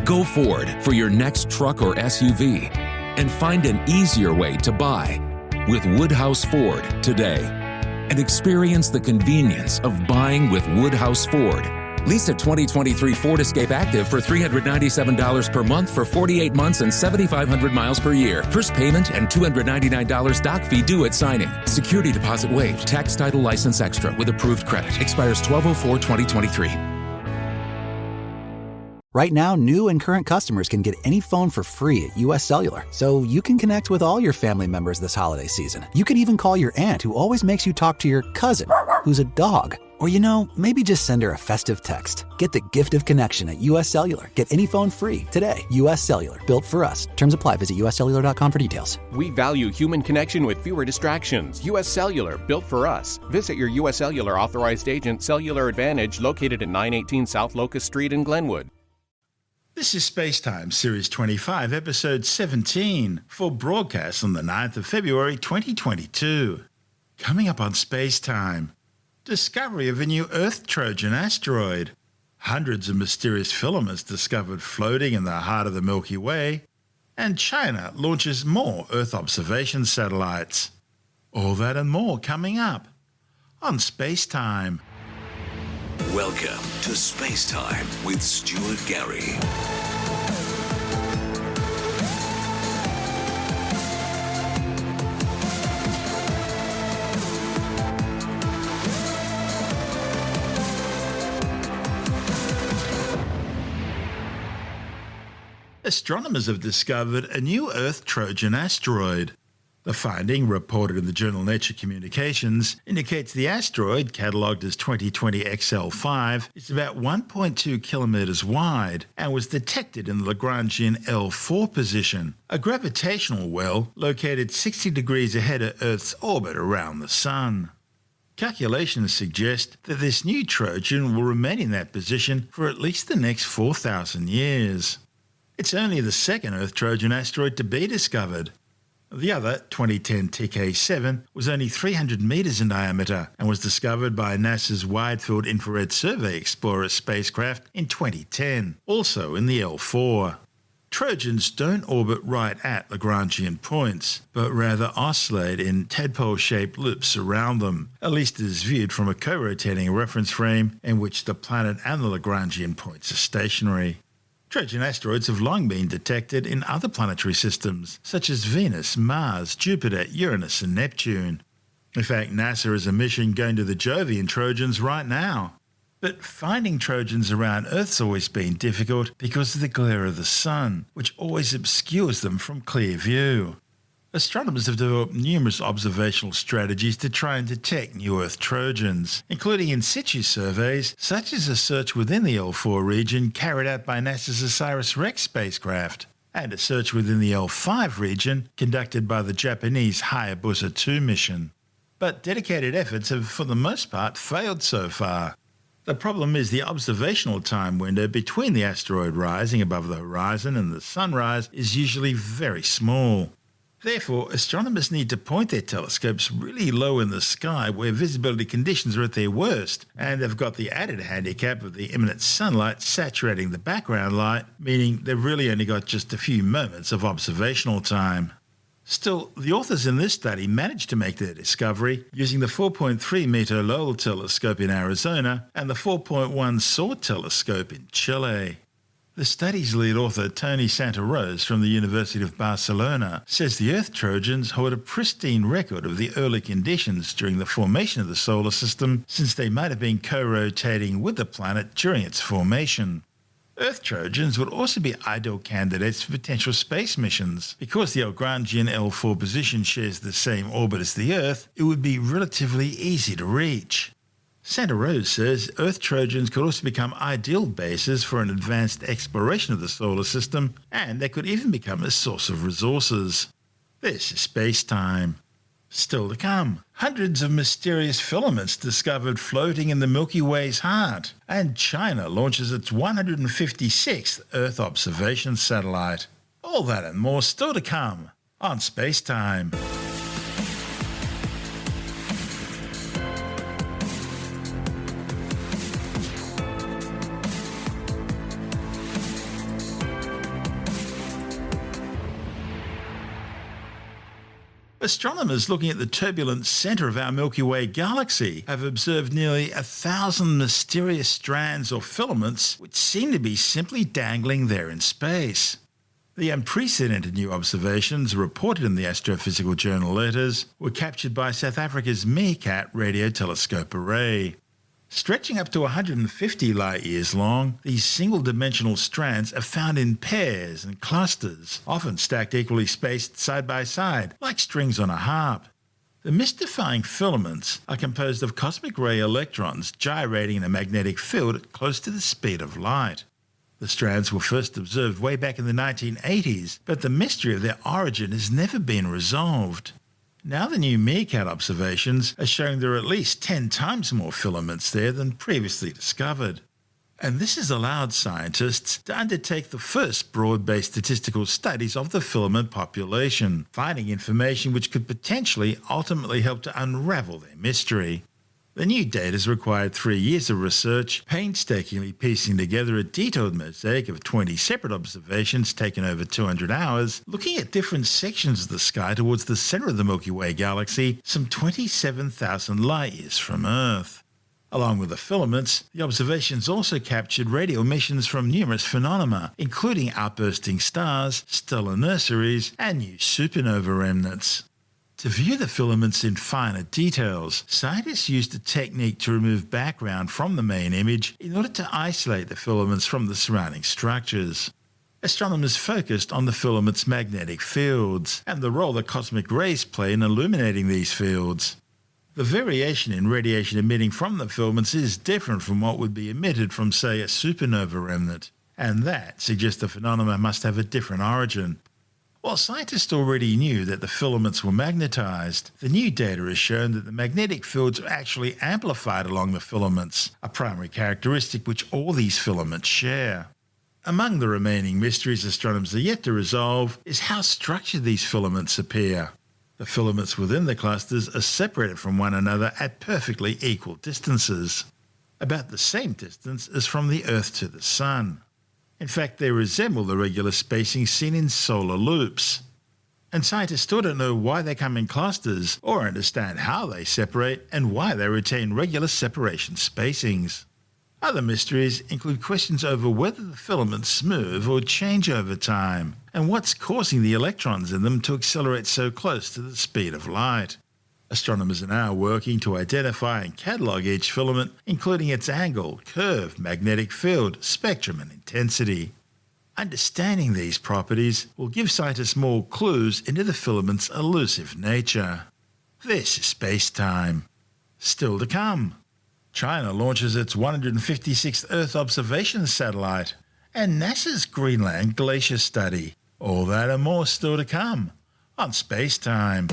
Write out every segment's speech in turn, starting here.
Go Ford for your next truck or SUV and find an easier way to buy with Woodhouse Ford today. And experience the convenience of buying with Woodhouse Ford. Lease a 2023 Ford Escape Active for $397 per month for 48 months and 7,500 miles per year. First payment and $299 doc fee due at signing. Security deposit waived. Tax, title, license extra with approved credit. Expires 12/04/2023. Right now, new and current customers can get any phone for free at US Cellular, so you can connect with all your family members this holiday season. You can even call your aunt who always makes you talk to your cousin, who's a dog. Or, maybe just send her a festive text. Get the gift of connection at US Cellular. Get any phone free today. US Cellular, built for us. Terms apply. Visit uscellular.com for details. We value human connection with fewer distractions. US Cellular, built for us. Visit your US Cellular authorized agent, Cellular Advantage, located at 918 South Locust Street in Glenwood. This is SpaceTime, Series 25, Episode 17, for broadcast on the 9th of February 2022. Coming up on SpaceTime, discovery of a new Earth Trojan asteroid, hundreds of mysterious filaments discovered floating in the heart of the Milky Way, and China launches more Earth observation satellites. All that and more coming up on SpaceTime. Welcome to SpaceTime with Stuart Gary. Astronomers have discovered a new Earth Trojan asteroid. The finding, reported in the journal Nature Communications, indicates the asteroid, catalogued as 2020 XL5, is about 1.2 kilometers wide and was detected in the Lagrangian L4 position, a gravitational well located 60 degrees ahead of Earth's orbit around the Sun. Calculations suggest that this new Trojan will remain in that position for at least the next 4,000 years. It's only the second Earth Trojan asteroid to be discovered. The other, 2010 TK7, was only 300 meters in diameter and was discovered by NASA's Wide Field Infrared Survey Explorer spacecraft in 2010, also in the L4. Trojans don't orbit right at Lagrangian points, but rather oscillate in tadpole-shaped loops around them, at least as viewed from a co-rotating reference frame in which the planet and the Lagrangian points are stationary. Trojan asteroids have long been detected in other planetary systems, such as Venus, Mars, Jupiter, Uranus and Neptune. In fact, NASA has a mission going to the Jovian Trojans right now. But finding Trojans around Earth's always been difficult because of the glare of the Sun, which always obscures them from clear view. Astronomers have developed numerous observational strategies to try and detect new Earth Trojans, including in situ surveys, such as a search within the L4 region carried out by NASA's OSIRIS-REx spacecraft, and a search within the L5 region conducted by the Japanese Hayabusa 2 mission. But dedicated efforts have, for the most part, failed so far. The problem is the observational time window between the asteroid rising above the horizon and the sunrise is usually very small. Therefore, astronomers need to point their telescopes really low in the sky where visibility conditions are at their worst, and they've got the added handicap of the imminent sunlight saturating the background light, meaning they've really only got just a few moments of observational time. Still, the authors in this study managed to make their discovery using the 4.3-meter Lowell telescope in Arizona and the 4.1 SWORD telescope in Chile. The study's lead author, Toni Santarose from the University of Barcelona, says the Earth Trojans hold a pristine record of the early conditions during the formation of the solar system, since they might have been co-rotating with the planet during its formation. Earth Trojans would also be ideal candidates for potential space missions. Because the Lagrangian L4 position shares the same orbit as the Earth, it would be relatively easy to reach. Santarose says Earth Trojans could also become ideal bases for an advanced exploration of the solar system, and they could even become a source of resources. This is SpaceTime. Still to come, hundreds of mysterious filaments discovered floating in the Milky Way's heart, and China launches its 156th Earth observation satellite. All that and more still to come on SpaceTime. Astronomers looking at the turbulent centre of our Milky Way galaxy have observed nearly 1,000 mysterious strands or filaments which seem to be simply dangling there in space. The unprecedented new observations reported in the Astrophysical Journal letters were captured by South Africa's MeerKAT radio telescope array. Stretching up to 150 light years long, these single-dimensional strands are found in pairs and clusters, often stacked equally spaced side by side, like strings on a harp. The mystifying filaments are composed of cosmic ray electrons gyrating in a magnetic field at close to the speed of light. The strands were first observed way back in the 1980s, but the mystery of their origin has never been resolved. Now the new MeerKAT observations are showing there are at least 10 times more filaments there than previously discovered. And this has allowed scientists to undertake the first broad-based statistical studies of the filament population, finding information which could potentially ultimately help to unravel their mystery. The new data has required 3 years of research, painstakingly piecing together a detailed mosaic of 20 separate observations taken over 200 hours, looking at different sections of the sky towards the centre of the Milky Way galaxy, some 27,000 light-years from Earth. Along with the filaments, the observations also captured radio emissions from numerous phenomena, including outbursting stars, stellar nurseries, and new supernova remnants. To view the filaments in finer details, scientists used a technique to remove background from the main image in order to isolate the filaments from the surrounding structures. Astronomers focused on the filaments' magnetic fields and the role that cosmic rays play in illuminating these fields. The variation in radiation emitting from the filaments is different from what would be emitted from, say, a supernova remnant, and that suggests the phenomena must have a different origin. While scientists already knew that the filaments were magnetized, the new data has shown that the magnetic fields are actually amplified along the filaments, a primary characteristic which all these filaments share. Among the remaining mysteries astronomers are yet to resolve is how structured these filaments appear. The filaments within the clusters are separated from one another at perfectly equal distances, about the same distance as from the Earth to the Sun. In fact, they resemble the regular spacing seen in solar loops. And scientists still don't know why they come in clusters, or understand how they separate and why they retain regular separation spacings. Other mysteries include questions over whether the filaments move or change over time, and what's causing the electrons in them to accelerate so close to the speed of light. Astronomers are now working to identify and catalogue each filament, including its angle, curve, magnetic field, spectrum and intensity. Understanding these properties will give scientists more clues into the filament's elusive nature. This is SpaceTime. Still to come. China launches its 156th Earth observation satellite, and NASA's Greenland glacier study. All that and more still to come on SpaceTime.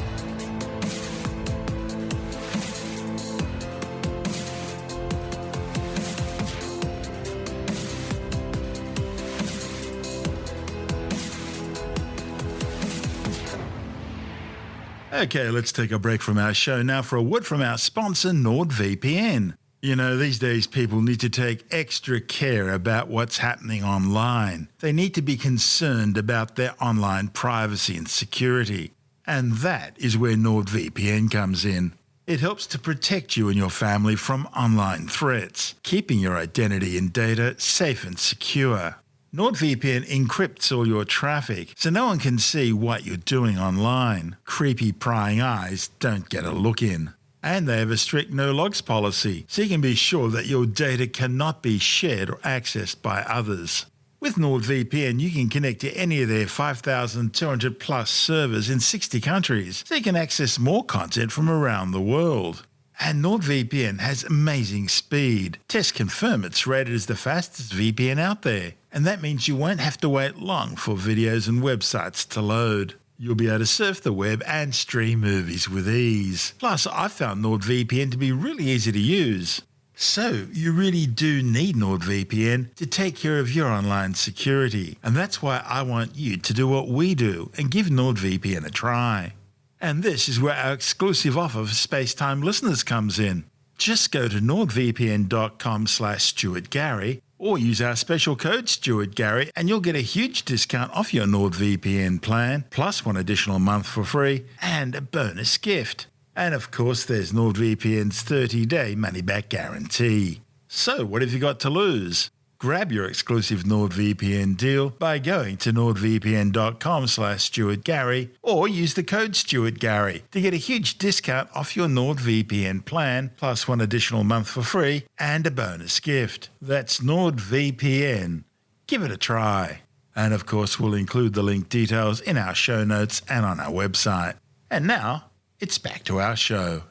Okay, let's take a break from our show now for a word from our sponsor, NordVPN. You know, these days people need to take extra care about what's happening online. They need to be concerned about their online privacy and security. And that is where NordVPN comes in. It helps to protect you and your family from online threats, keeping your identity and data safe and secure. NordVPN encrypts all your traffic so no one can see what you're doing online. Creepy prying eyes don't get a look in. And they have a strict no-logs policy, so you can be sure that your data cannot be shared or accessed by others. With NordVPN, you can connect to any of their 5,200 plus servers in 60 countries, so you can access more content from around the world. And NordVPN has amazing speed. Tests confirm it's rated as the fastest VPN out there, and that means you won't have to wait long for videos and websites to load. You'll be able to surf the web and stream movies with ease. Plus, I found NordVPN to be really easy to use. So, you really do need NordVPN to take care of your online security, and that's why I want you to do what we do and give NordVPN a try. And this is where our exclusive offer for SpaceTime listeners comes in. Just go to nordvpn.com/StuartGary Or use our special code Stuart Gary and you'll get a huge discount off your NordVPN plan, plus 1 additional month for free and a bonus gift. And of course there's NordVPN's 30-day money-back guarantee. So what have you got to lose? Grab your exclusive NordVPN deal by going to nordvpn.com/StuartGary or use the code StuartGary to get a huge discount off your NordVPN plan, plus 1 additional month for free and a bonus gift. That's NordVPN. Give it a try. And of course we'll include the link details in our show notes and on our website. And now, it's back to our show.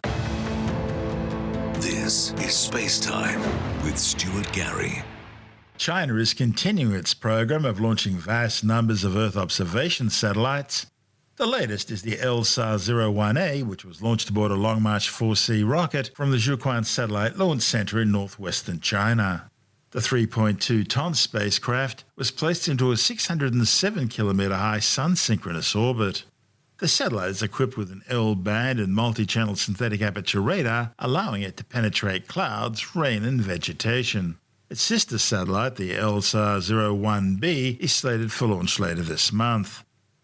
This is SpaceTime with Stuart Gary. China is continuing its program of launching vast numbers of Earth observation satellites. The latest is the LSAR-01A, which was launched aboard a Long March 4C rocket from the Zhuquan Satellite Launch Center in northwestern China. The 3.2-ton spacecraft was placed into a 607-kilometer high sun-synchronous orbit. The satellite is equipped with an L-band and multi-channel synthetic aperture radar, allowing it to penetrate clouds, rain and vegetation. Its sister satellite, the LSAR-01B, is slated for launch later this month.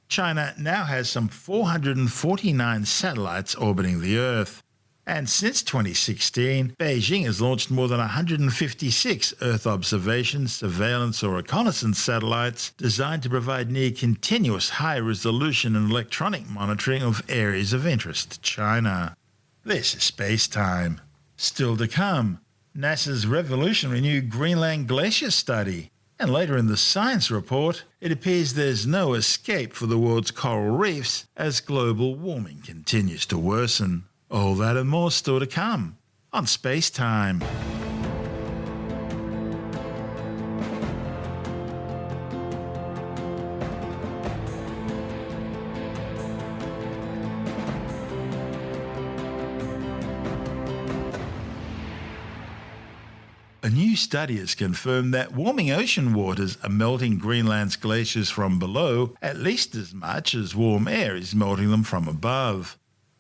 China now has some 449 satellites orbiting the Earth. And since 2016, Beijing has launched more than 156 Earth observation, surveillance or reconnaissance satellites designed to provide near-continuous high-resolution and electronic monitoring of areas of interest to China. This is SpaceTime. Still to come, NASA's revolutionary new Greenland glacier study. And later in the science report, it appears there's no escape for the world's coral reefs as global warming continues to worsen. All that and more still to come on SpaceTime. A new study has confirmed that warming ocean waters are melting Greenland's glaciers from below at least as much as warm air is melting them from above.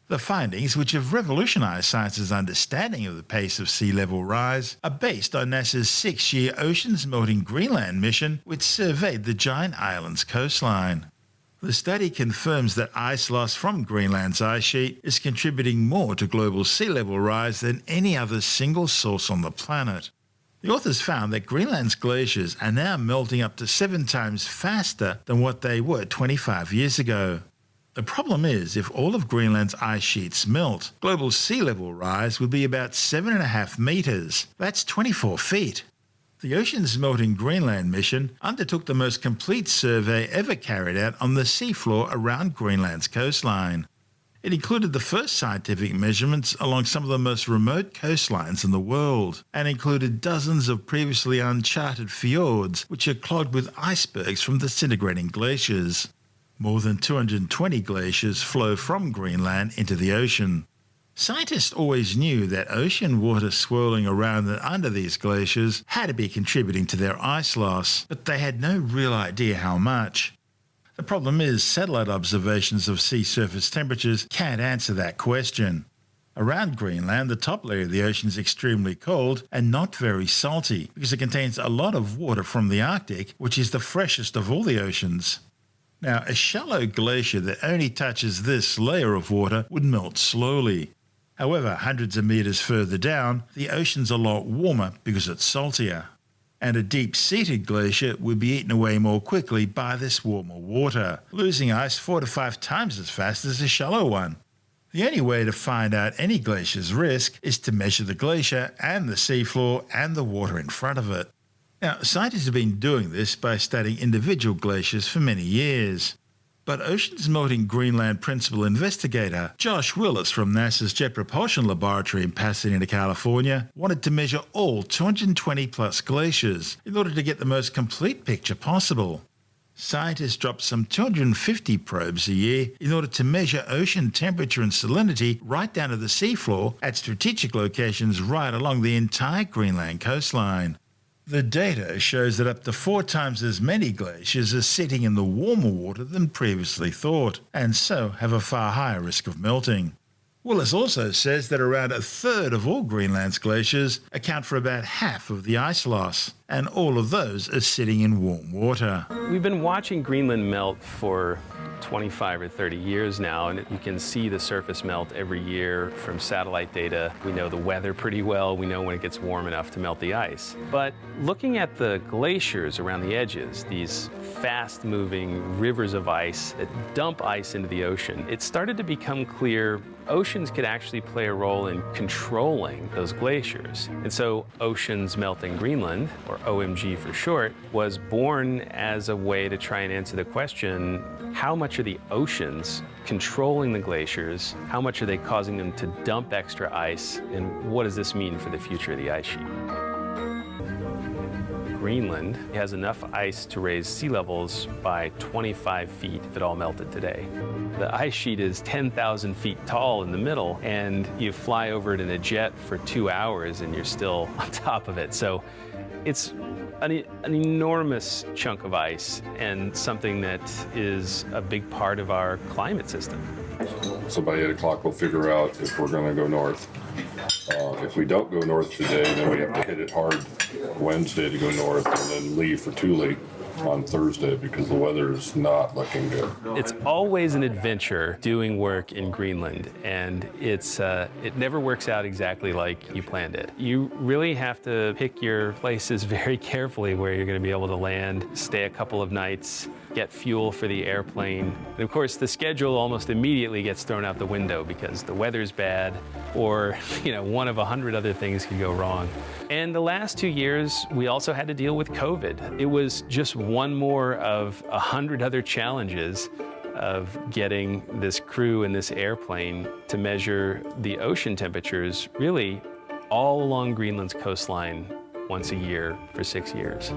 The findings, which have revolutionized science's understanding of the pace of sea level rise, are based on NASA's 6-year Oceans Melting Greenland mission, which surveyed the giant island's coastline. The study confirms that ice loss from Greenland's ice sheet is contributing more to global sea level rise than any other single source on the planet. The authors found that Greenland's glaciers are now melting up to 7 times faster than what they were 25 years ago. The problem is, if all of Greenland's ice sheets melt, global sea level rise would be about 7.5 meters. That's 24 feet. The Oceans Melting Greenland mission undertook the most complete survey ever carried out on the seafloor around Greenland's coastline. It included the first scientific measurements along some of the most remote coastlines in the world, and included dozens of previously uncharted fjords which are clogged with icebergs from disintegrating glaciers. More than 220 glaciers flow from Greenland into the ocean. Scientists always knew that ocean water swirling around and under these glaciers had to be contributing to their ice loss, but they had no real idea how much. The problem is satellite observations of sea surface temperatures can't answer that question. Around Greenland, the top layer of the ocean is extremely cold and not very salty because it contains a lot of water from the Arctic, which is the freshest of all the oceans. Now, a shallow glacier that only touches this layer of water would melt slowly. However, hundreds of meters further down, the ocean's a lot warmer because it's saltier. And a deep-seated glacier would be eaten away more quickly by this warmer water, losing ice 4 to 5 times as fast as a shallow one. The only way to find out any glacier's risk is to measure the glacier and the seafloor and the water in front of it. Now, scientists have been doing this by studying individual glaciers for many years. But Oceans Melting Greenland principal investigator Josh Willis from NASA's Jet Propulsion Laboratory in Pasadena, California, wanted to measure all 220-plus glaciers in order to get the most complete picture possible. Scientists drop some 250 probes a year in order to measure ocean temperature and salinity right down to the seafloor at strategic locations right along the entire Greenland coastline. The data shows that up to 4 times as many glaciers are sitting in the warmer water than previously thought, and so have a far higher risk of melting. Willis also says that around a third of all Greenland's glaciers account for about half of the ice loss, and all of those are sitting in warm water. We've been watching Greenland melt for 25 or 30 years now, and you can see the surface melt every year from satellite data. We know the weather pretty well. We know when it gets warm enough to melt the ice. But looking at the glaciers around the edges, these fast-moving rivers of ice that dump ice into the ocean, it started to become clear oceans could actually play a role in controlling those glaciers. And so Oceans Melting Greenland, or OMG for short, was born as a way to try and answer the question, how much are the oceans controlling the glaciers? How much are they causing them to dump extra ice? And what does this mean for the future of the ice sheet? Greenland has enough ice to raise sea levels by 25 feet if it all melted today. The ice sheet is 10,000 feet tall in the middle, and you fly over it in a jet for 2 hours and you're still on top of it. So it's an enormous chunk of ice and something that is a big part of our climate system. So by 8 o'clock, we'll figure out if we're going to go north. If we don't go north today, then we have to hit it hard Wednesday to go north and then leave for Thule on Thursday because the weather is not looking good. It's always an adventure doing work in Greenland, and it never works out exactly like you planned it. You really have to pick your places very carefully where you're going to be able to land, stay a couple of nights, get fuel for the airplane. And of course, the schedule almost immediately gets thrown out the window because the weather's bad, or one of 100 other things could go wrong. And the last 2 years, we also had to deal with COVID. It was just one more of 100 other challenges of getting this crew and this airplane to measure the ocean temperatures really all along Greenland's coastline once a year for 6 years.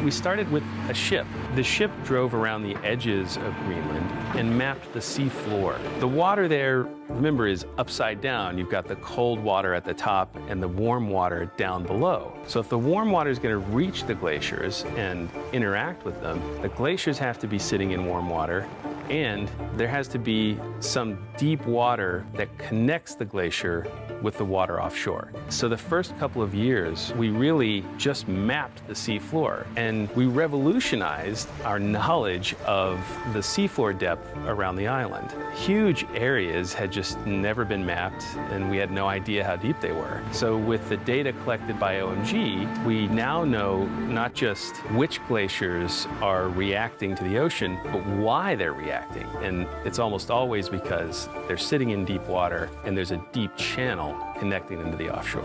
We started with a ship. The ship drove around the edges of Greenland and mapped the sea floor. The water there, remember, is upside down. You've got the cold water at the top and the warm water down below. So if the warm water is going to reach the glaciers and interact with them, the glaciers have to be sitting in warm water, and there has to be some deep water that connects the glacier with the water offshore. So the first couple of years, we really just mapped the seafloor, and we revolutionized our knowledge of the seafloor depth around the island. Huge areas had just never been mapped, and we had no idea how deep they were. So with the data collected by OMG, we now know not just which glaciers are reacting to the ocean, but why they're reacting. And it's almost always because they're sitting in deep water, and there's a deep channel connecting them to the offshore.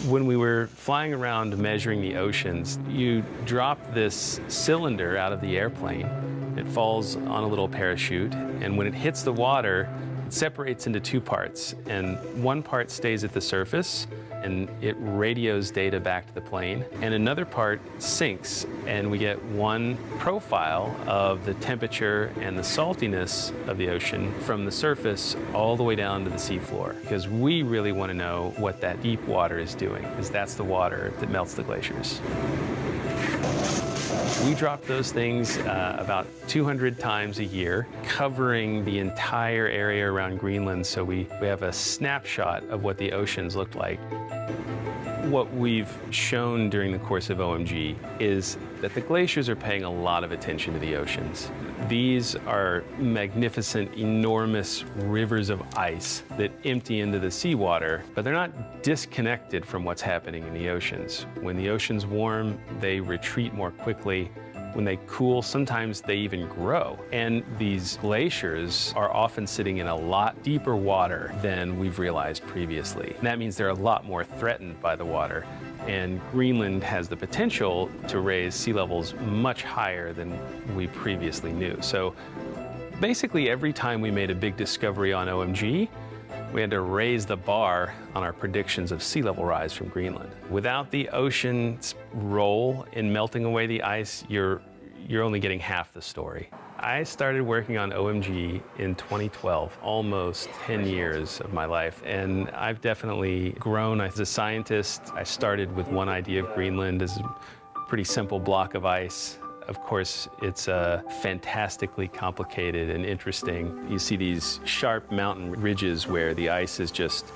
When we were flying around measuring the oceans, you drop this cylinder out of the airplane. It falls on a little parachute, and when it hits the water, it separates into two parts, and one part stays at the surface, and it radios data back to the plane, and another part sinks, and we get one profile of the temperature and the saltiness of the ocean from the surface all the way down to the seafloor, because we really want to know what that deep water is doing, because that's the water that melts the glaciers. We drop those things about 200 times a year, covering the entire area around Greenland, so we have a snapshot of what the oceans look like. What we've shown during the course of OMG is that the glaciers are paying a lot of attention to the oceans. These are magnificent, enormous rivers of ice that empty into the seawater, but they're not disconnected from what's happening in the oceans. When the oceans warm, they retreat more quickly. When they cool, sometimes they even grow. And these glaciers are often sitting in a lot deeper water than we've realized previously. And that means they're a lot more threatened by the water. And Greenland has the potential to raise sea levels much higher than we previously knew. So basically, every time we made a big discovery on OMG, we had to raise the bar on our predictions of sea level rise from Greenland. Without the ocean's role in melting away the ice, you're only getting half the story. I started working on OMG in 2012, almost 10 years of my life, and I've definitely grown as a scientist. I started with one idea of Greenland as a pretty simple block of ice. Of course, it's fantastically complicated and interesting. You see these sharp mountain ridges where the ice has just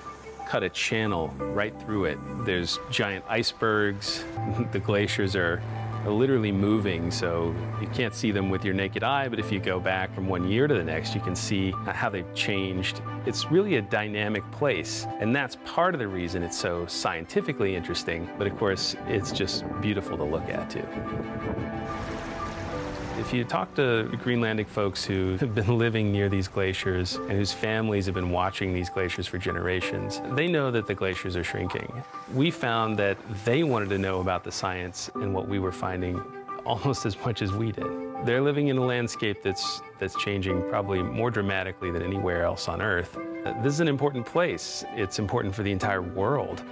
cut a channel right through it. There's giant icebergs. The glaciers are literally moving, so you can't see them with your naked eye, but if you go back from one year to the next, you can see how they've changed. It's really a dynamic place, and that's part of the reason it's so scientifically interesting, but of course, it's just beautiful to look at too. If you talk to Greenlandic folks who have been living near these glaciers and whose families have been watching these glaciers for generations, they know that the glaciers are shrinking. We found that they wanted to know about the science and what we were finding almost as much as we did. They're living in a landscape that's changing probably more dramatically than anywhere else on Earth. This is an important place. It's important for the entire world.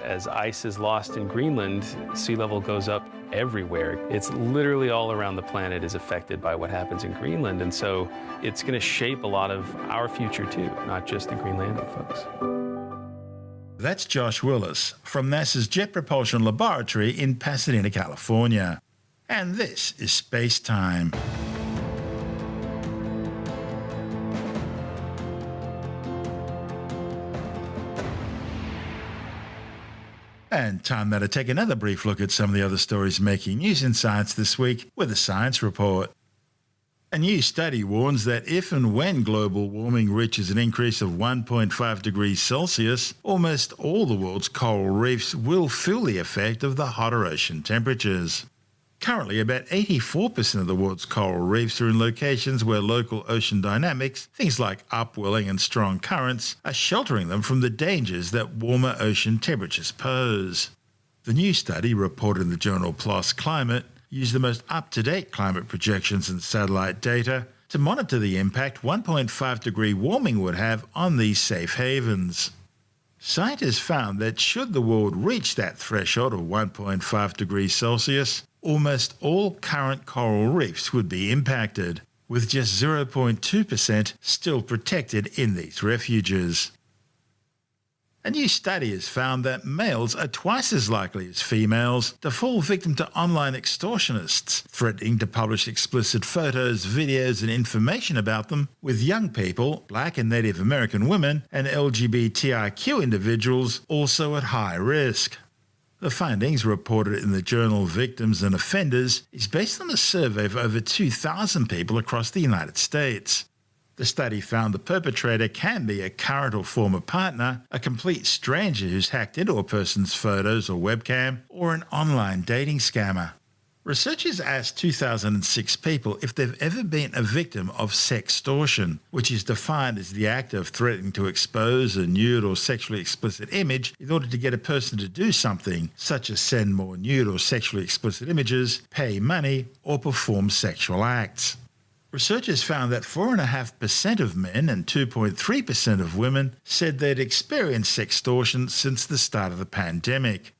As ice is lost in Greenland, sea level goes up everywhere. It's literally all around the planet is affected by what happens in Greenland, and so it's going to shape a lot of our future too, not just the Greenlandic folks. That's Josh Willis from NASA's Jet Propulsion Laboratory in Pasadena, California. And this is SpaceTime. And time now to take another brief look at some of the other stories making news in science this week with a science report. A new study warns that if and when global warming reaches an increase of 1.5 degrees Celsius, almost all the world's coral reefs will feel the effect of the hotter ocean temperatures. Currently, about 84% of the world's coral reefs are in locations where local ocean dynamics, things like upwelling and strong currents, are sheltering them from the dangers that warmer ocean temperatures pose. The new study, reported in the journal PLOS Climate, used the most up-to-date climate projections and satellite data to monitor the impact 1.5-degree warming would have on these safe havens. Scientists found that should the world reach that threshold of 1.5 degrees Celsius, almost all current coral reefs would be impacted, with just 0.2% still protected in these refuges. A new study has found that males are twice as likely as females to fall victim to online extortionists, threatening to publish explicit photos, videos, and information about them, with young people, Black and Native American women, and LGBTIQ individuals also at high risk. The findings, reported in the journal Victims and Offenders, is based on a survey of over 2,000 people across the United States. The study found the perpetrator can be a current or former partner, a complete stranger who's hacked into a person's photos or webcam, or an online dating scammer. Researchers asked 2,006 people if they've ever been a victim of sextortion, which is defined as the act of threatening to expose a nude or sexually explicit image in order to get a person to do something, such as send more nude or sexually explicit images, pay money, or perform sexual acts. Researchers found that 4.5% of men and 2.3% of women said they'd experienced sextortion since the start of the pandemic.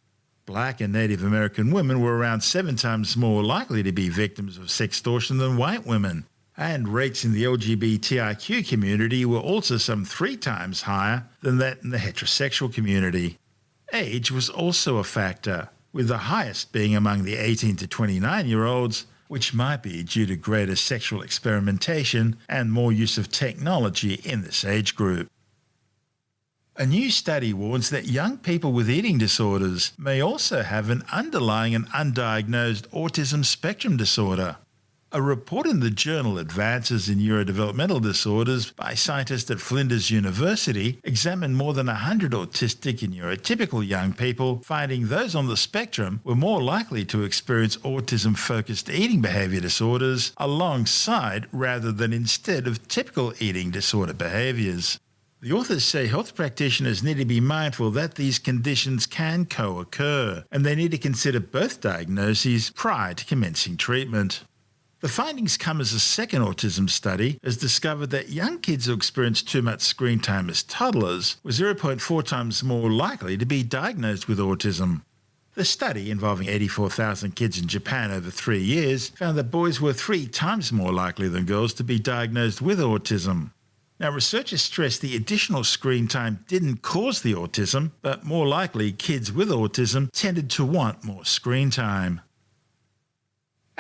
Black and Native American women were around 7 times more likely to be victims of sextortion than white women, and rates in the LGBTIQ community were also some 3 times higher than that in the heterosexual community. Age was also a factor, with the highest being among the 18 to 29-year-olds, which might be due to greater sexual experimentation and more use of technology in this age group. A new study warns that young people with eating disorders may also have an underlying and undiagnosed autism spectrum disorder. A report in the journal Advances in Neurodevelopmental Disorders by scientists at Flinders University examined more than 100 autistic and neurotypical young people, finding those on the spectrum were more likely to experience autism-focused eating behavior disorders alongside rather than instead of typical eating disorder behaviors. The authors say health practitioners need to be mindful that these conditions can co-occur, and they need to consider both diagnoses prior to commencing treatment. The findings come as a second autism study has discovered that young kids who experience too much screen time as toddlers were 0.4 times more likely to be diagnosed with autism. The study, involving 84,000 kids in Japan over 3 years, found that boys were 3 times more likely than girls to be diagnosed with autism. Now, researchers stressed the additional screen time didn't cause the autism, but more likely kids with autism tended to want more screen time.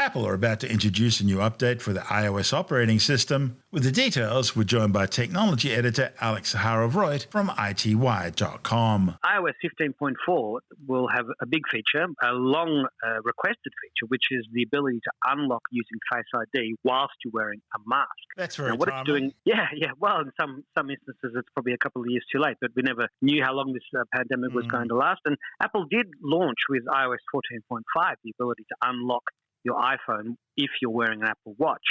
Apple are about to introduce a new update for the iOS operating system. With the details, we're joined by technology editor Alex Zaharov-Reutt from ITWire.com. iOS 15.4 will have a big feature, a long requested feature, which is the ability to unlock using Face ID whilst you're wearing a mask. That's very what timely. it's doing, yeah. Well, in some instances, it's probably a couple of years too late, but we never knew how long this pandemic was going to last. And Apple did launch with iOS 14.5 the ability to unlock your iPhone if you're wearing an Apple Watch.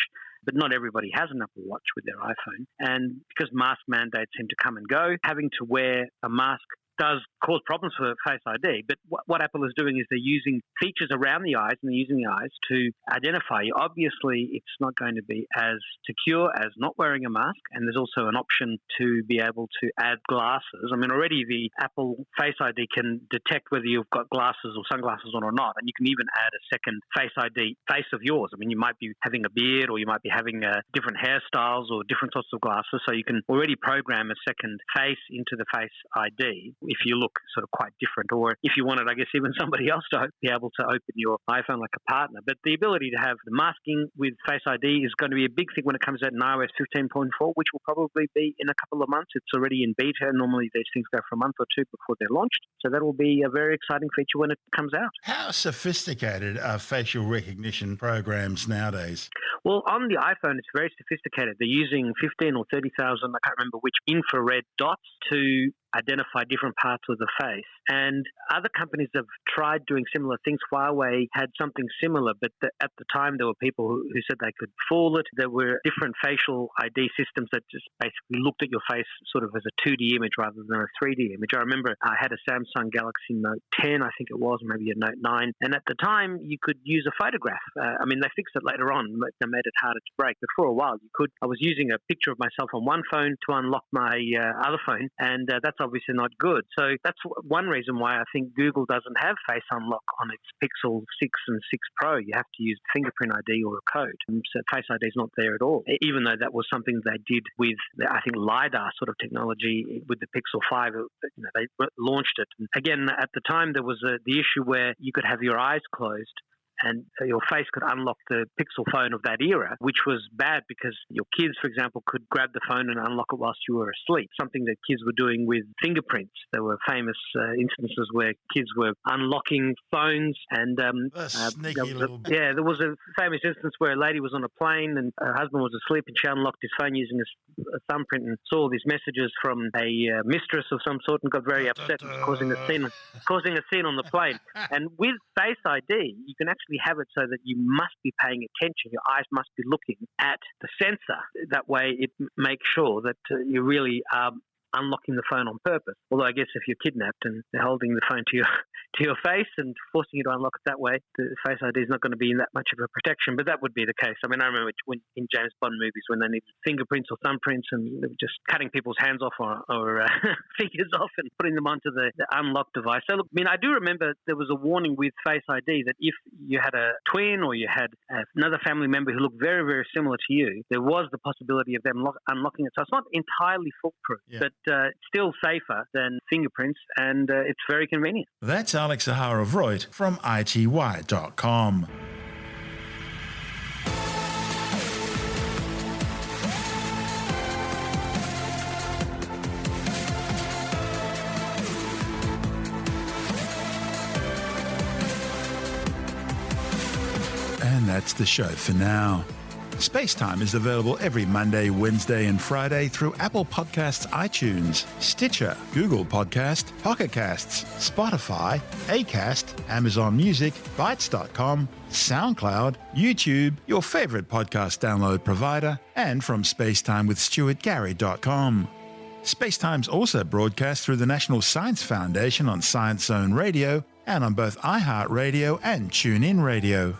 But not everybody has an Apple Watch with their iPhone. And because mask mandates seem to come and go, having to wear a mask does cause problems for Face ID. But what Apple is doing is they're using features around the eyes, and they're using the eyes to identify you. Obviously, it's not going to be as secure as not wearing a mask, and there's also an option to be able to add glasses. I mean, already the Apple Face ID can detect whether you've got glasses or sunglasses on or not, and you can even add a second Face ID face of yours. I mean, you might be having a beard, or you might be having different hairstyles or different sorts of glasses, so you can already program a second face into the Face ID if you look sort of quite different, or if you wanted, I guess, even somebody else to be able to open your iPhone like a partner. But the ability to have the masking with Face ID is going to be a big thing when it comes out in iOS 15.4, which will probably be in a couple of months. It's already in beta. Normally these things go for a month or two before they're launched. So that will be a very exciting feature when it comes out. How sophisticated are facial recognition programs nowadays? Well, on the iPhone, it's very sophisticated. They're using 15 or 30,000, I can't remember which, infrared dots to identify different parts of the face. And other companies have tried doing similar things. Huawei had something similar, but at the time there were people who said they could fool it. There were different facial ID systems that just basically looked at your face sort of as a 2D image rather than a 3D image. I remember I had a Samsung Galaxy Note 10, I think it was, maybe a Note 9. And at the time, you could use a photograph. I mean, they fixed it later on. They made it harder to break. But for a while, you could. I was using a picture of myself on one phone to unlock my other phone, and that's obviously not good. So that's one reason why I think Google doesn't have Face Unlock on its Pixel 6 and 6 Pro. You have to use fingerprint ID or a code. So Face ID is not there at all, even though that was something they did with, I think, LiDAR sort of technology with the Pixel 5. They launched it. And again, at the time, there was the issue where you could have your eyes closed and your face could unlock the Pixel phone of that era, which was bad because your kids, for example, could grab the phone and unlock it whilst you were asleep, something that kids were doing with fingerprints. There were famous instances where kids were unlocking phones and... there was a famous instance where a lady was on a plane and her husband was asleep and she unlocked his phone using a thumbprint and saw these messages from a mistress of some sort and got very upset and was causing a scene on the plane. And with Face ID, you can actually have it so that you must be paying attention. Your eyes must be looking at the sensor. That way it makes sure that you really are unlocking the phone on purpose. Although I guess if you're kidnapped and they're holding the phone to your face and forcing you to unlock it that way, the Face ID is not going to be that much of a protection, but that would be the case. I mean, I remember when in James Bond movies when they needed fingerprints or thumbprints and they were just cutting people's hands off or fingers off and putting them onto the unlock device. So look, I mean, I do remember there was a warning with Face ID that if you had a twin or you had another family member who looked very, very similar to you, there was the possibility of them unlocking it. So it's not entirely foolproof, but it's still safer than fingerprints, and it's very convenient. That's Alex Zaharov-Reutt from ITWire.com. And that's the show for now. SpaceTime is available every Monday, Wednesday and Friday through Apple Podcasts, iTunes, Stitcher, Google Podcast, Pocket Casts, Spotify, Acast, Amazon Music, Bytes.com, SoundCloud, YouTube, your favorite podcast download provider, and from spacetimewithstuartgary.com. SpaceTime's also broadcast through the National Science Foundation on Science Zone Radio and on both iHeartRadio and TuneIn Radio.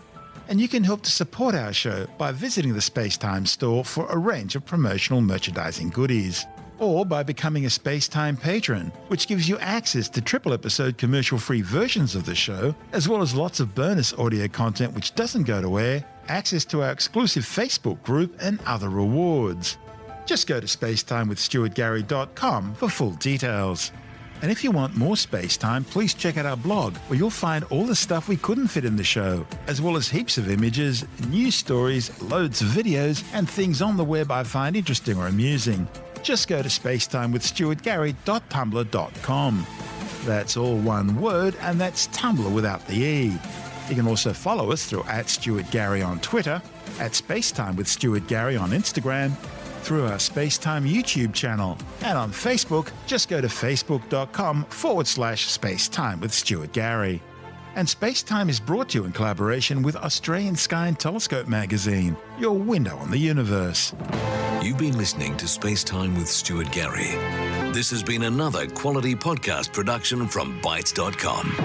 And you can help to support our show by visiting the SpaceTime store for a range of promotional merchandising goodies. Or by becoming a SpaceTime patron, which gives you access to triple-episode commercial-free versions of the show, as well as lots of bonus audio content which doesn't go to air, access to our exclusive Facebook group, and other rewards. Just go to spacetimewithstuartgary.com for full details. And if you want more space time, please check out our blog, where you'll find all the stuff we couldn't fit in the show, as well as heaps of images, news stories, loads of videos, and things on the web I find interesting or amusing. Just go to spacetimewithstuartgary.tumblr.com. That's all one word, and that's Tumblr without the E. You can also follow us through @StuartGary on Twitter, @SpaceTimeWithStuartGary on Instagram, through our SpaceTime YouTube channel, and on Facebook, just go to facebook.com/SpaceTime with Stuart Gary. And SpaceTime is brought to you in collaboration with Australian Sky and Telescope magazine, your window on the universe. You've been listening to SpaceTime with Stuart Gary. This has been another quality podcast production from Bytes.com.